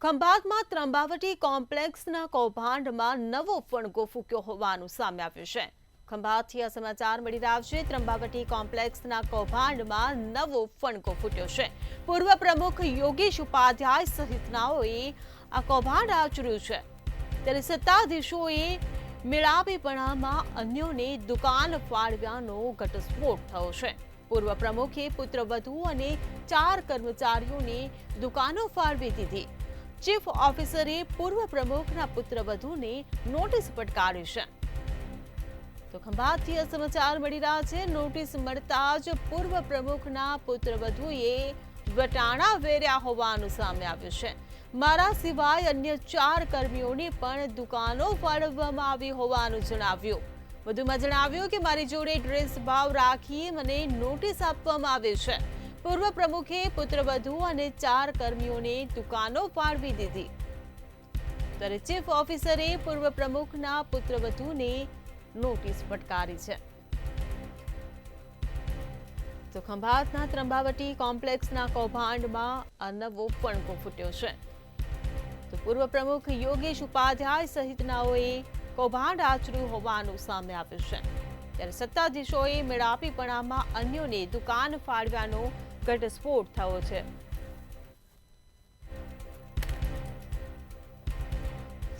ખંભાતમાં ત્રંબાવટી કોમ્પ્લેક્સના કૌભાંડમાં નવો ફણગો ફૂક્યો હોવાનું સામે આવ્યું છે। ખંભાતથી આ સમાચાર મળી રહ્યા છે। ત્રંબાવટી કોમ્પ્લેક્સના કૌભાંડમાં નવો ફણગો ફૂટ્યો છે। પૂર્વ પ્રમુખ યોગેશ ઉપાધ્યાય સહિતનાઓએ આ કૌભાંડ આચર્યું છે, ત્યારે સત્તાધીશોએ મેળાપીપણામાં અન્યોને દુકાન ફાળવ્યાનો ઘટસ્ફોટ થયો છે। પૂર્વ પ્રમુખે પુત્રવધુ અને 4 કર્મચારીઓને દુકાનો ફાળવી દીધી। ચીફ ઓફિસરે પૂર્વ પ્રમુખના પુત્રવધુને નોટિસ ફટકારી છે। તો ખંભાતથી આ સમાચાર મળી રહ્યા છે। નોટિસ મળતા જ પૂર્વ પ્રમુખના પુત્રવધુએ વટાણા વેર્યા હોવાનું સામે આવ્યું છે। મારા સિવાય અન્ય 4 કર્મીઓને પણ દુકાનો ફાળવવામાં આવી હોવાનું જણાવ્યું। વધુમાં જણાવ્યું કે મારી જોડે ડ્રેસ ભાવ રાખી મને નોટિસ આપવામાં આવી છે। પૂર્વ પ્રમુખે પુત્રવધુ અને 4 કર્મીઓને દુકાનો ફાળવી દીધી, ત્યારે ચીફ ઓફિસરે પૂર્વ પ્રમુખના પુત્રવધુને નોટિસ ફટકારી છે। તો ખંભાતના ત્રંબાવટી કોમ્પ્લેક્સના કૌભાંડમાં આ નવો ફણગો ફૂટ્યો છે। તો પૂર્વ પ્રમુખ યોગેશ ઉપાધ્યાય સહિતનાઓએ કૌભાંડ આચર્યું હોવાનું સામે આવ્યું છે, ત્યારે સત્તાધીશોએ મેળાપીપણામાં અન્યોને દુકાન ફાળવ્યાનો ઘટસ્ફોટ થયો છે।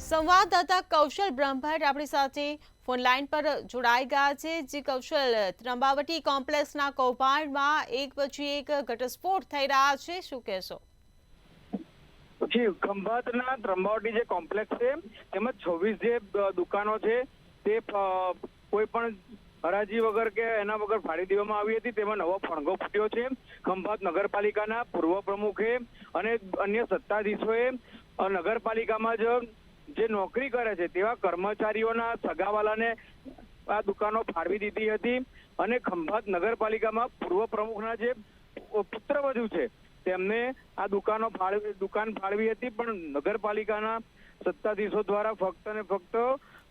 સંવાદદાતા કૌશલ બ્રહ્મભટ્ટ આપણી સાથે ફોન લાઈન પર જોડાઈ ગયા છે। જે કૌશલ, ત્રંબાવટી કોમ્પ્લેક્સના કૌભાંડમાં એક પછી એક ઘટસ્ફોટ થઈ રહ્યા છે, શું કહેશો? જી, ખંભાતના ત્રંબાવટી જે કોમ્પ્લેક્સ છે તેમાં 26 જે દુકાનો છે તે કોઈ પણ હરાજી વગર કે એના વગર ફાળી દેવામાં આવી હતી। તેમાં નવો ફણગો ફૂટ્યો છે। ખંભાત નગરપાલિકાના પૂર્વ પ્રમુખે અને અન્ય સત્તાધીશોએ નગરપાલિકામાં જે નોકરી કરે છે તેવા કર્મચારીઓના સગાવાલાને આ દુકાનો ફાળવી દીધી હતી, અને ખંભાત નગરપાલિકામાં પૂર્વ પ્રમુખના જે પુત્રવધુ છે તેમને આ દુકાન ફાળવી હતી, પણ નગરપાલિકાના સત્તાધીશો દ્વારા ફક્ત ને ફક્ત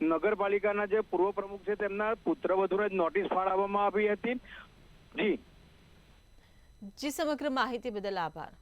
નગરપાલિકાના જે પૂર્વ પ્રમુખ છે તેમના પુત્રવધુને જ નોટિસ ફાળવવામાં આવી હતી। જી, સમગ્ર માહિતી બદલ આભાર।